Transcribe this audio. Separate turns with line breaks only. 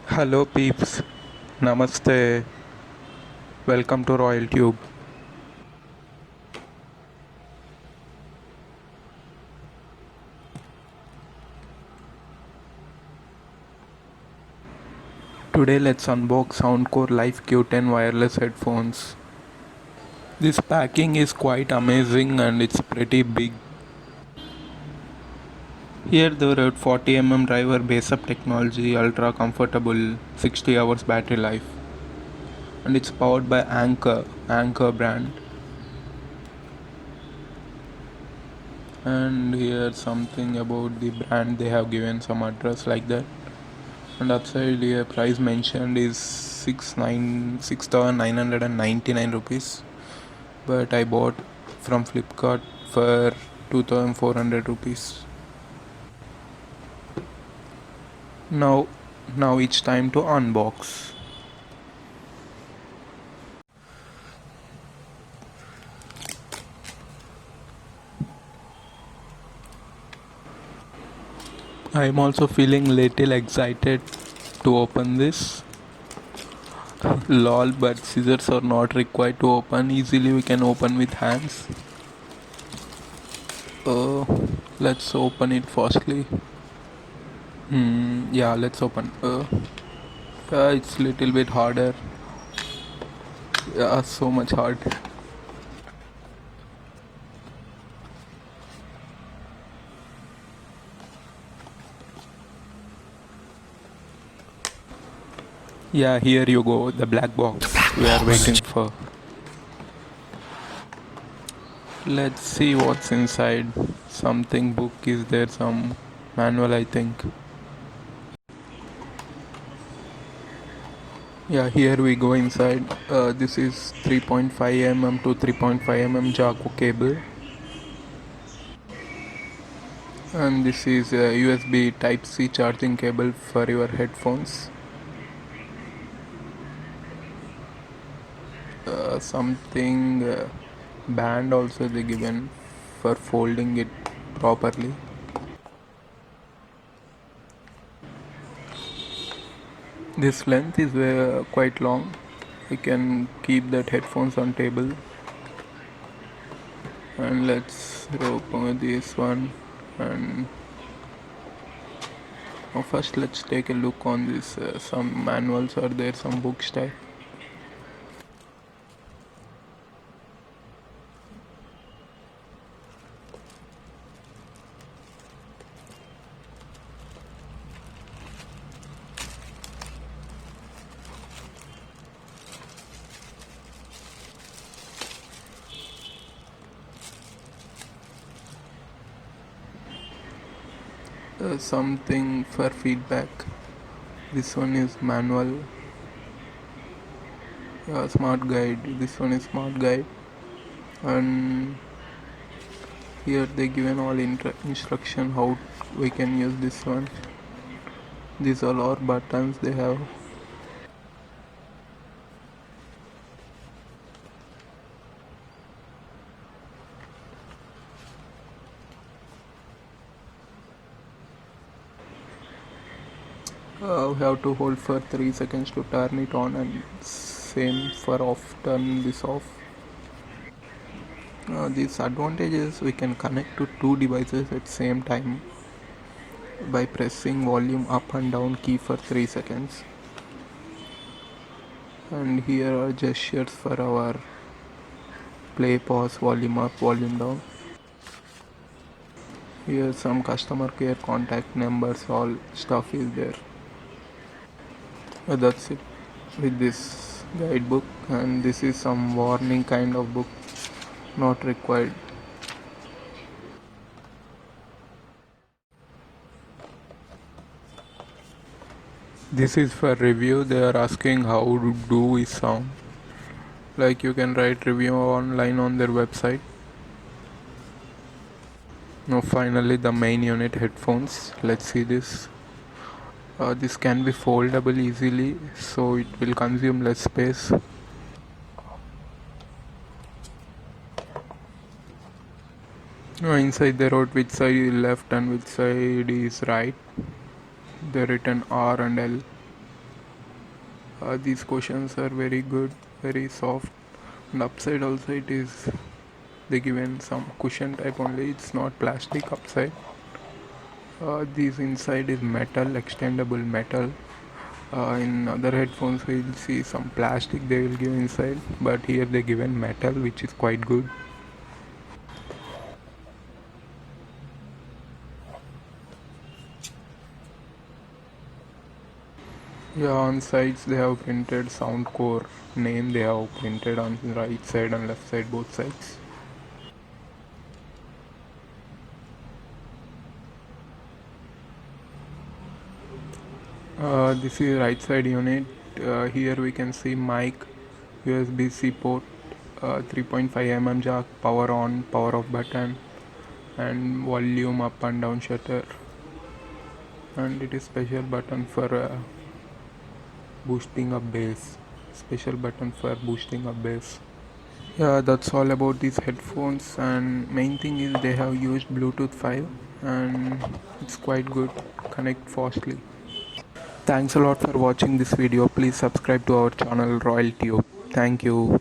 Hello peeps, Namaste, welcome to Royaltube. Today let's unbox Soundcore Live q10 wireless headphones. This packing is quite amazing and it's pretty big. Here they wrote 40 driver base up technology, ultra comfortable, 60 hours battery life. And it's powered by Anchor brand. And here something about the brand, they have given some address like that. And outside here price mentioned is 6,999 rupees, but I bought from Flipkart for 2,400 rupees. Now it's time to unbox. I am also feeling little excited to open this. Lol, but scissors are not required to open. Easily we can open with hands. uh, let's open it firstly. Yeah, let's open. It's little bit harder. Yeah, so much hard. Yeah, here you go, the black box we are waiting for. Let's see what's inside. Something book is there, some manual I think. Yeah, here we go inside. This is 3.5 to 3.5 Jaco cable, and this is a USB type C charging cable for your headphones. Something band also they given for folding it properly. This length is quite long. We can keep that headphones on table. And let's open this one. And first let's take a look on this. Some manuals are there, some books type. Something for feedback. This one is manual. Smart guide. This one is smart guide. And here they given all instruction how we can use this one. These are all buttons they have. We have to hold for 3 seconds to turn it on, and same for off, turn this off. These advantages, we can connect to two devices at same time by pressing volume up and down key for 3 seconds. And here are gestures for our play, pause, volume up, volume down. Here some customer care contact numbers, all stuff is there. That's it with this guidebook, and this is some warning kind of book, not required. This is for review. They are asking how do we sound. Like you can write review online on their website. Now finally the main unit, headphones. Let's see this. This can be foldable easily, so it will consume less space. Inside they wrote which side is left and which side is right. They written R and L. These cushions are very good, very soft, and upside also it is, they given some cushion type only, it's not plastic upside. This inside is metal, extendable metal. In other headphones we'll see some plastic they will give inside, but here they given metal, which is quite good. Yeah, on sides they have printed Soundcore name, they have printed on the right side and left side, both sides. This is right side unit. Here we can see mic, USB-C port, 3.5 mm jack, power on, power off button, and volume up and down shutter. And it is special button for boosting up bass. Special button for boosting up bass. Yeah, that's all about these headphones. And main thing is they have used Bluetooth 5, and it's quite good. Connect fastly. Thanks a lot for watching this video. Please subscribe to our channel Royaltube. Thank you.